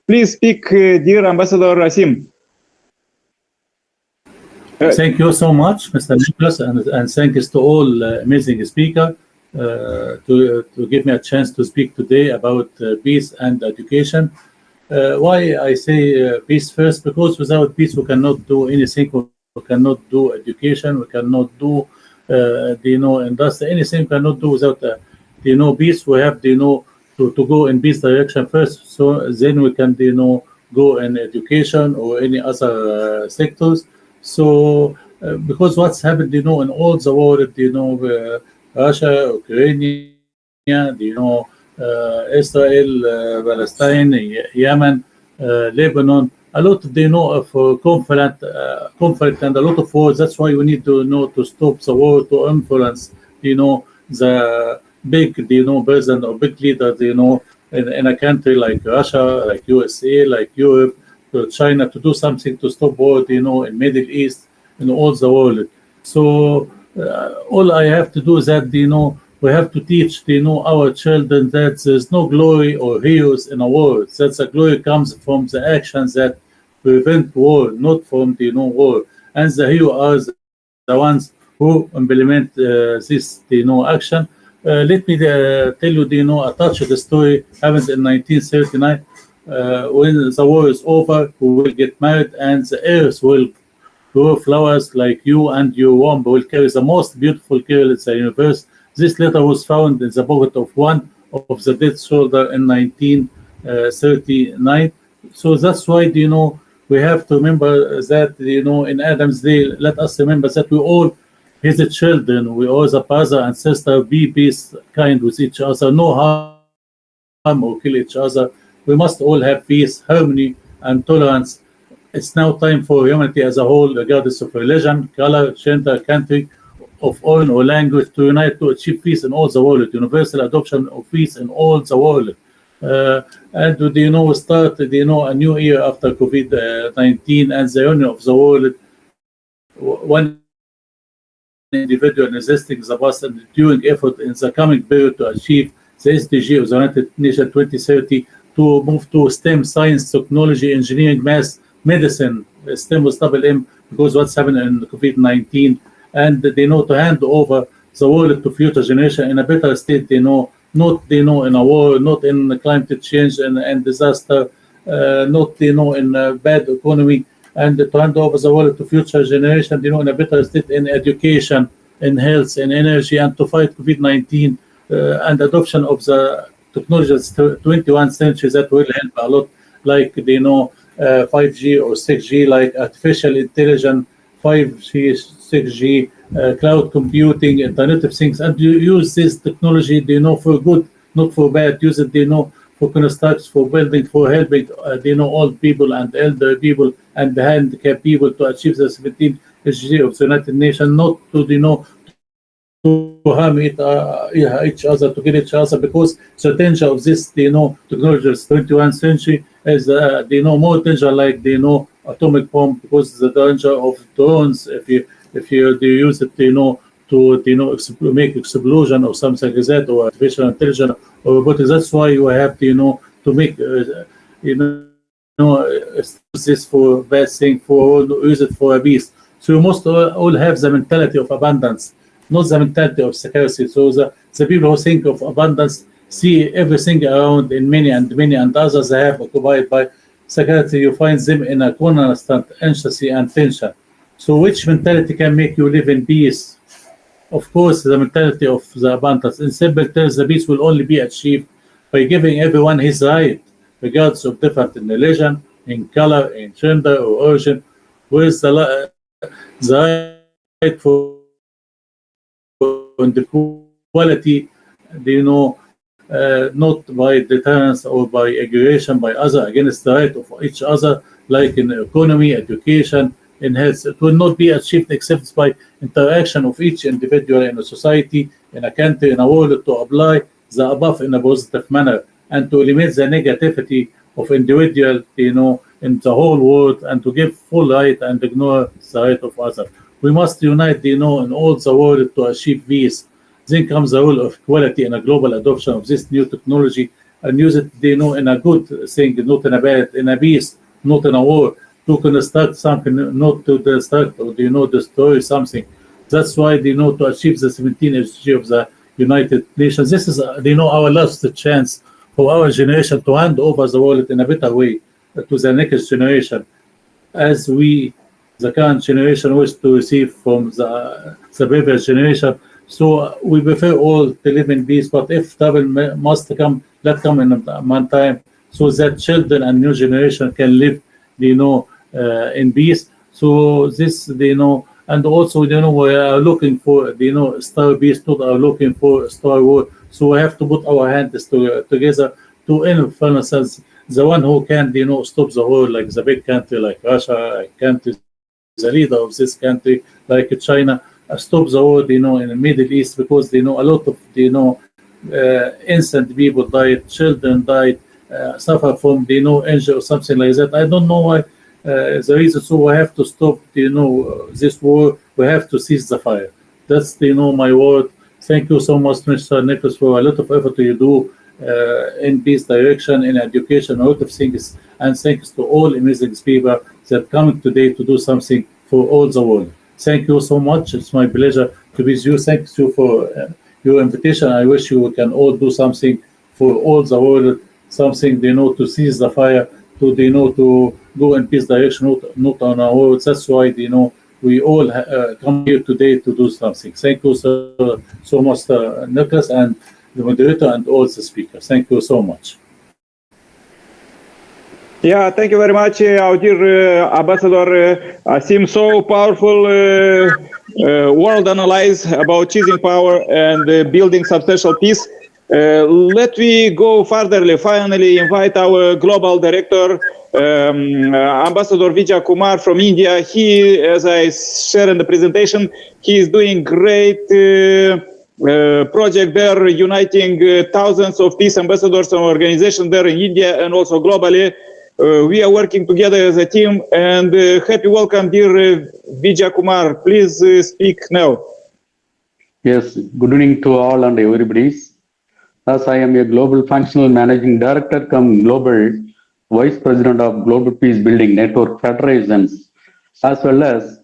Please speak, dear Ambassador Asim. Thank you so much, Mr. Nicholas, and thanks to all amazing speakers to give me a chance to speak today about peace and education. Why I say peace first? Because without peace we cannot do anything. We cannot do education. We cannot do industry. Anything we cannot do without peace. We have to go in peace direction first. So then we can go in education or any other sectors. So because what's happened in all the world, Russia, Ukraine, Israel, Palestine, Yemen, Lebanon, a lot of conflict and a lot of wars. That's why we need to stop the war, to influence the big president or big leader in a country like Russia, like USA, like Europe, to China, to do something to stop war in Middle East, in all the world. So all I have to do is that we have to teach our children that there's no glory or heroes in a war. That the glory comes from the actions that prevent war, not from war. And the heroes are the ones who implement this action. Let me tell you a touch of the story happened in 1939. When the war is over, we will get married, and the earth will grow flowers like you, and your womb will carry the most beautiful girl in the universe. This letter was found in the pocket of one of the dead soldiers in 1939. So that's why we have to remember that, in Adam's day, let us remember that we all his children, we all the brother and sister, be peace, kind with each other, no harm or kill each other. We must all have peace, harmony, and tolerance. It's now time for humanity as a whole, regardless of religion, color, gender, country, of origin or language, to unite to achieve peace in all the world, universal adoption of peace in all the world. And we start a new year after COVID-19 and the union of the world, one individual resisting the past and doing effort in the coming period to achieve the SDG of the United Nations 2030 to move to STEM, science, technology, engineering, math, medicine. STEM was double M because what's happened in COVID-19, and to hand over the world to future generation in a better state. Not in a war, not in climate change and disaster, not in a bad economy, and to hand over the world to future generation, in a better state in education, in health, in energy, and to fight COVID-19 and adoption of the technologies 21st century that will help a lot, like 5G or 6G, like artificial intelligence, 5G, 6G, cloud computing, Internet of Things, and you use this technology, for good, not for bad. Use it, for construction, for building, for helping, old people and elder people and the handicapped people to achieve the 17th SDG of the United Nations, not to harm each other, to kill each other, because the danger of this, technologies 21st century is, more danger like, atomic bomb, because the danger of drones, if you use it, to make explosion or something like that, or artificial intelligence or robotics. That's why you have to make this for bad thing, for use it for abuse. So you must all have the mentality of abundance, not the mentality of scarcity. So the people who think of abundance see everything around in many and others they have occupied by scarcity. You find them in a constant anxiety and tension. So which mentality can make you live in peace? Of course, the mentality of the abundance. In simple terms, the peace will only be achieved by giving everyone his right, regardless of different in religion, in color, in gender or origin, with the right for equality, not by deterrence or by aggression by others against the right of each other, like in economy, education, in health. It will not be achieved except by interaction of each individual in a society, in a country, in a world, to apply the above in a positive manner and to eliminate the negativity of individual, in the whole world, and to give full right and ignore the right of others. We must unite, in all the world to achieve peace. Then comes the role of equality in a global adoption of this new technology and use it, in a good thing, not in a bad, in a peace, not in a war, to construct something, not to destruct or destroy something. That's why to achieve the 17th SDG of the United Nations. This is our last chance for our generation to hand over the world in a better way to the next generation, as we, the current generation, wish to receive from the previous generation. So we prefer all to live in peace, but if trouble must come, let come in one time, so that children and new generation can live, in peace. So this, and also, we are looking for, star peace, not are looking for star war. So we have to put our hands together to influence the one who can, stop the war, like the big country like Russia, like countries, the leader of this country like China, stop the war, in the Middle East, because a lot of, innocent people died, children died, suffer from, injury or something like that. I don't know why. The reason, so we have to stop, this war. We have to cease the fire. That's, my word. Thank you so much, Mr. Nicholas, for a lot of effort you do in this direction, in education, a lot of things. And thanks to all amazing people that coming today to do something for all the world. Thank you so much. It's my pleasure to be with you. Thank you for your invitation. I wish you can all do something for all the world, something, to cease the fire, to, to go in peace direction, not on our world. That's why, we all come here today to do something. Thank you so much, Nicholas, and the moderator and all the speakers. Thank you so much. Yeah, thank you very much, our dear Ambassador. Seems so powerful world analyze about choosing power and building substantial peace. Let we go furtherly. Finally, invite our global director, Ambassador Vijay Kumar from India. He, as I shared in the presentation, he is doing great project there, uniting thousands of peace ambassadors and organizations there in India and also globally. We are working together as a team, and happy welcome, dear Vijay Kumar. Please speak now. Yes, good evening to all and everybody. As I am a global functional managing director come global vice president of Global Peace Building Network Federations, as well as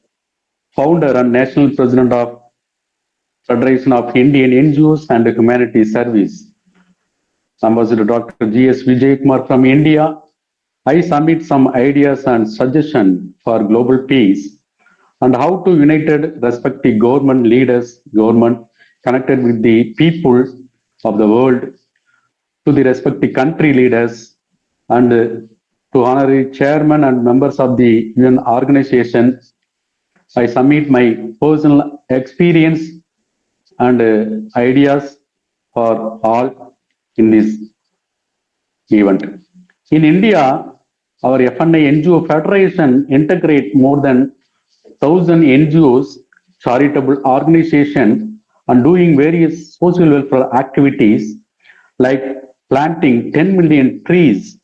founder and national president of Federation of Indian NGOs and Humanity Service. Ambassador Dr. G.S. Vijay Kumar from India, I submit some ideas and suggestions for global peace and how to united respective government leaders, government connected with the people of the world to the respective country leaders and to honorary chairman and members of the UN organization. I submit my personal experience and ideas for all in this event. In India, our FNI NGO Federation integrate more than 1,000 NGOs, charitable organization, and doing various social welfare activities like planting 10 million trees,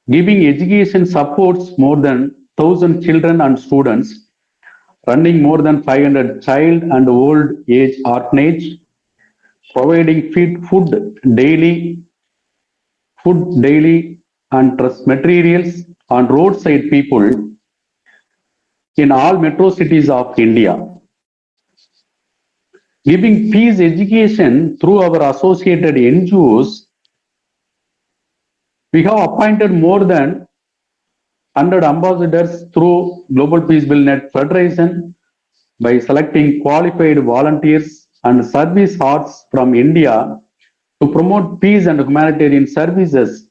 giving education supports more than 1,000 children and students, running more than 500 child and old age orphanage, providing food daily and trust materials on roadside people in all metro cities of India. Giving peace education through our associated NGOs, we have appointed more than 100 ambassadors through Global Peace Building Net Federation by selecting qualified volunteers and service hearts from India to promote peace and humanitarian services,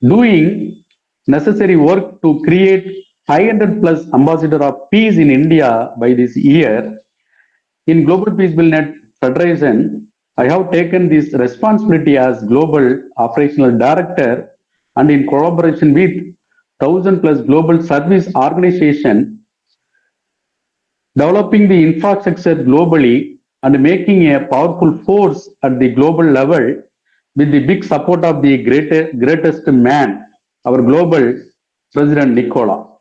doing necessary work to create 500 plus ambassador of peace in India by this year. In Global Peace Building Net Federation, I have taken this responsibility as Global Operational Director and in collaboration with 1,000 plus global service organization, developing the infrastructure globally and making a powerful force at the global level with the big support of the greatest man, our global President Nicola.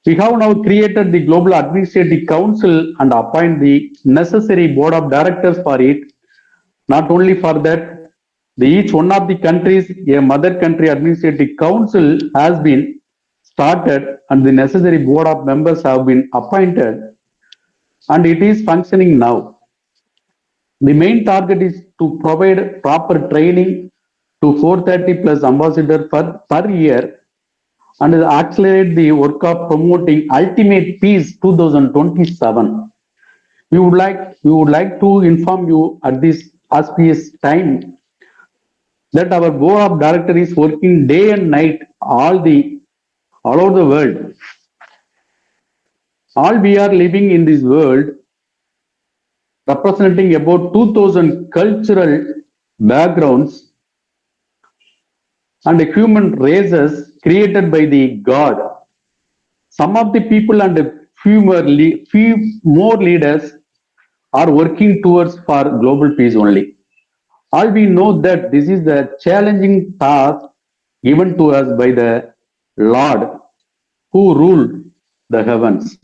We have now created the Global Administrative Council and appoint the necessary board of directors for it. Not only for that, each one of the countries, a mother country administrative council has been started and the necessary board of members have been appointed and it is functioning now. The main target is to provide proper training to 430 plus ambassadors per year and accelerate the work of promoting ultimate peace 2027. We would like to inform you at this auspicious time that our board of directors is working day and night all over the world. All we are living in this world representing about 2,000 cultural backgrounds and human races created by the God. Some of the people and few more leaders are working towards for global peace only. All we know that this is the challenging task given to us by the Lord who ruled the heavens.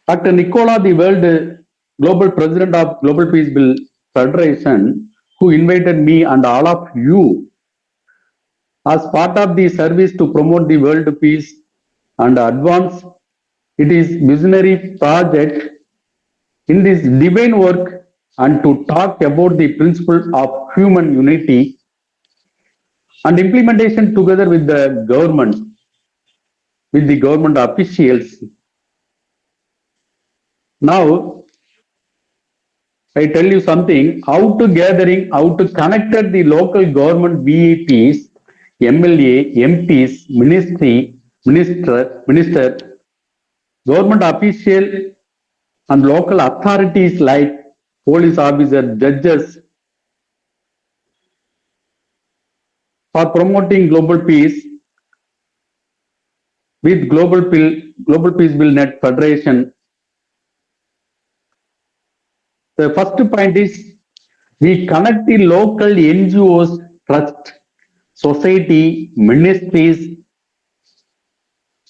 Dr. Nicola, the world global president of Global Peace Bill Federation, who invited me and all of you as part of the service to promote the world peace and advance it is visionary project in this divine work and to talk about the principle of human unity and implementation together with the government officials. Now, I tell you something, how to connect the local government VAPs MLA, MPs, minister, government official and local authorities like police officers, judges for promoting global peace with Global Peace Bill Net Federation. The first point is we connect the local NGOs, trust, society, ministries,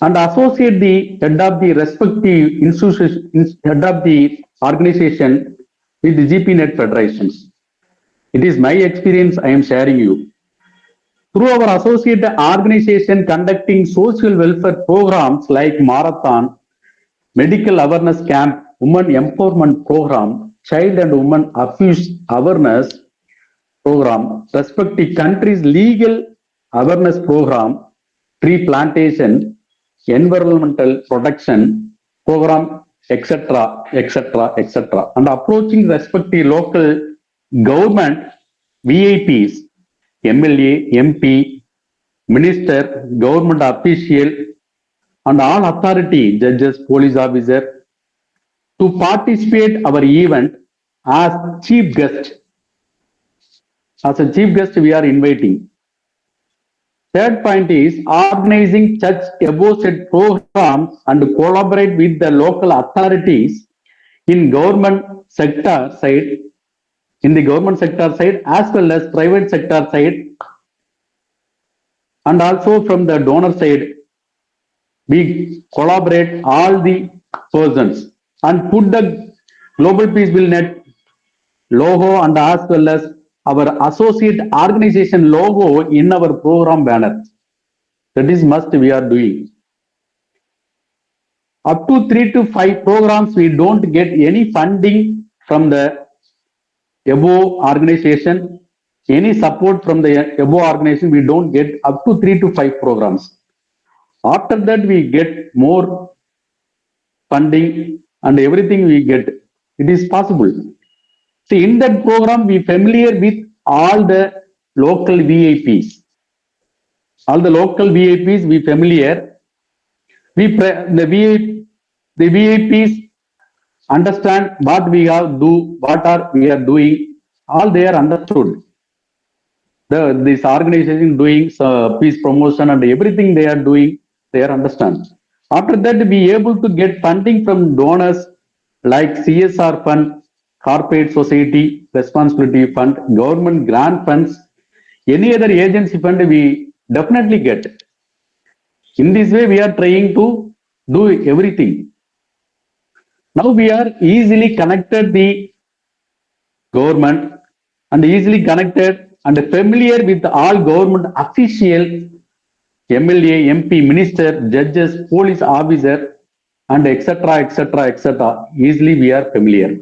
and associate the head of the respective institution, head of the organization with the GP Net Federations. It is my experience I am sharing you. Through our associate organization conducting social welfare programs like Marathon, Medical Awareness Camp, Women Empowerment Program, Child and Women Abuse Awareness Program, respective countries' legal awareness program, tree plantation, environmental protection program, etc., etc., etc., and approaching respective local government VIPs, MLA, MP, minister, government official, and all authority, judges, police officer, to participate our event as chief guest. As a chief guest, we are inviting. Third point is organizing such above said programs and collaborate with the local authorities in government sector side, as well as private sector side, and also from the donor side. We collaborate all the persons and put the Global Peace Bill Net logo and as well as our associate organization logo in our program banner. That is must we are doing. Up to 3 to 5 programs, we don't get any funding from the above organization, any support from the above organization, we don't get up to 3 to 5 programs. After that, we get more funding and everything we get. It is possible. See, in that program, we familiar with all the local VIPs. All the local VIPs, we familiar. The VIPs understand what we have do, we are doing. All they are understood. This organization doing peace promotion and everything they are doing, they are understand. After that, be able to get funding from donors like CSR fund, corporate society responsibility fund, government grant funds, any other agency fund we definitely get. In this way, we are trying to do everything. Now we are easily connected the government and easily connected and familiar with all government officials, MLA, MP, minister, judges, police officer, and etc., etc., etc. Easily we are familiar.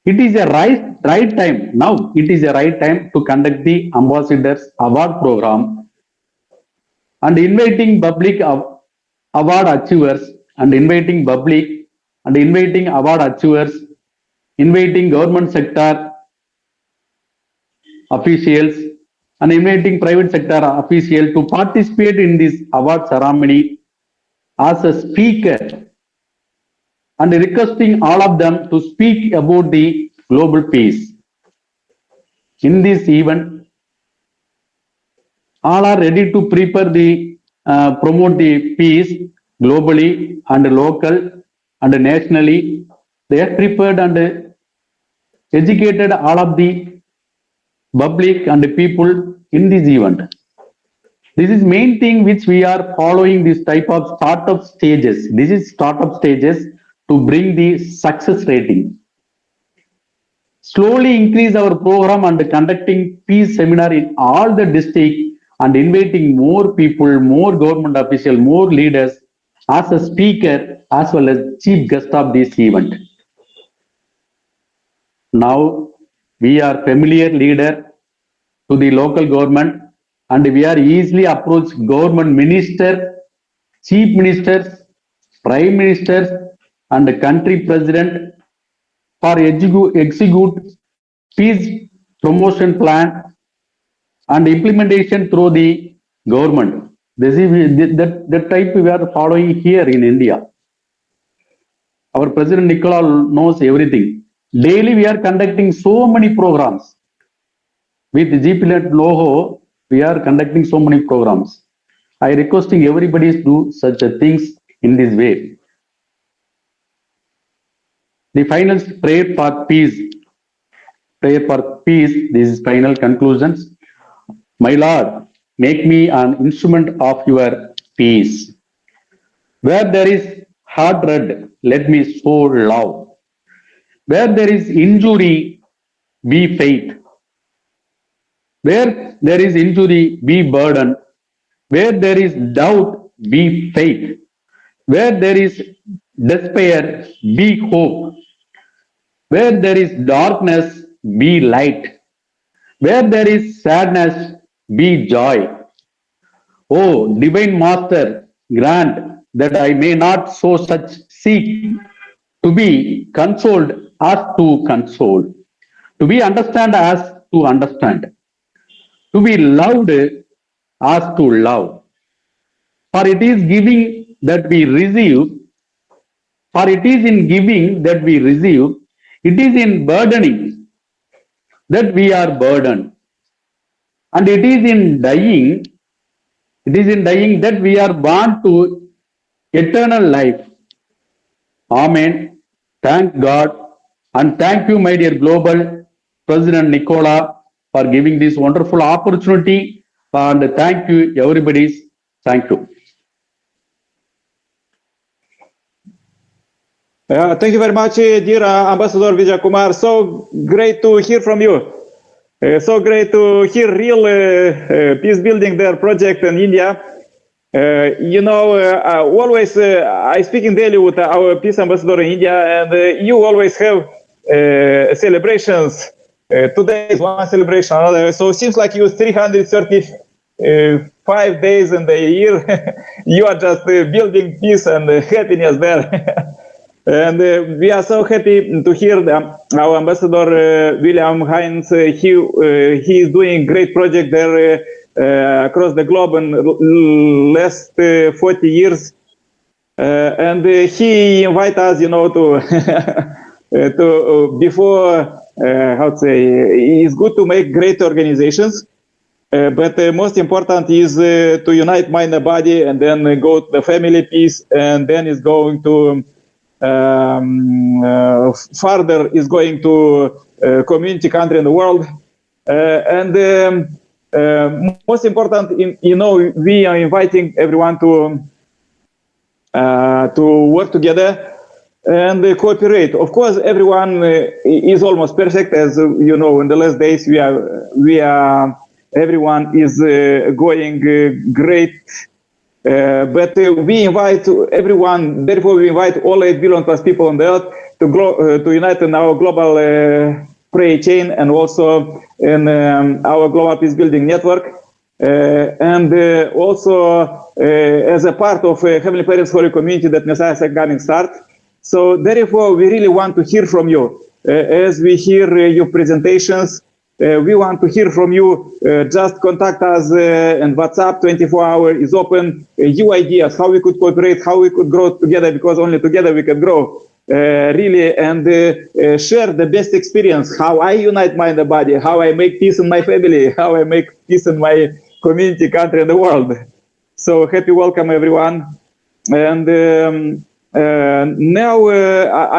It is a right time. Now it is a right time to conduct the Ambassadors Award Program and inviting public award achievers and inviting public and inviting award achievers, inviting government sector officials and inviting private sector official to participate in this award ceremony as a speaker and requesting all of them to speak about the global peace. In this event, all are ready to prepare the promote the peace globally and local and nationally. They are prepared and educated all of the public and people in this event. This is main thing which we are following this type of startup stages. This is startup stages to bring the success rating. Slowly increase our program and conducting peace seminar in all the district and inviting more people, more government officials, more leaders as a speaker as well as chief guest of this event. Now we are familiar leader to the local government and we are easily approach government minister, chief ministers, prime ministers and country president for execute peace promotion plan and implementation through the government. That type we are following here in India. Our President Nicola knows everything. Daily we are conducting so many programs. With GPLET logo, we are conducting so many programs. I requesting everybody to do such a things in this way. The final prayer for peace. Prayer for peace. This is final conclusions. My Lord, make me an instrument of your peace. Where there is hatred, let me sow love. Where there is injury, be faith. Where there is injury, be burden. Where there is doubt, be faith. Where there is despair, be hope. Where there is darkness, be light. Where there is sadness, be joy. O divine Master, grant that I may not so such seek to be consoled as to console, to be understand as to understand, to be loved as to love. For it is giving that we receive, for it is in giving that we receive, it is in burdening that we are burdened, and it is in dying that we are born to eternal life. Amen. Thank God, and thank you, my dear Global President Nicola, for giving this wonderful opportunity, and thank you, everybody. Thank you. Thank you very much, dear Ambassador Vijay Kumar. So great to hear from you. So great to hear real peace building their project in India. Always I speak in daily with our peace ambassador in India, and you always have celebrations. Today is one celebration, another. So it seems like you 335 days in the year. You are just building peace and happiness there. And we are so happy to hear our ambassador William Hines. He is doing great project there across the globe in last 40 years, and he invite us, to to before how to say, it's good to make great organizations, but most important is to unite mind and body, and then go to the family peace, and then is going to further is going to community country in the world, and most important, we are inviting everyone to work together and cooperate. Of course, everyone is almost perfect, as you know. In the last days, everyone is going great. But we invite everyone, therefore we invite all 8 billion plus people on the earth to unite in our global prayer chain, and also in our global peace building network, and also as a part of Heavenly Parents Holy Community that Messiah is coming start. So therefore we really want to hear from you. As we hear your presentations, we want to hear from you. Just contact us, and WhatsApp 24-hour is open. Your ideas, how we could cooperate, how we could grow together, because only together we can grow, really, and share the best experience, how I unite mind and body, how I make peace in my family, how I make peace in my community, country, and the world. So happy welcome, everyone. And now I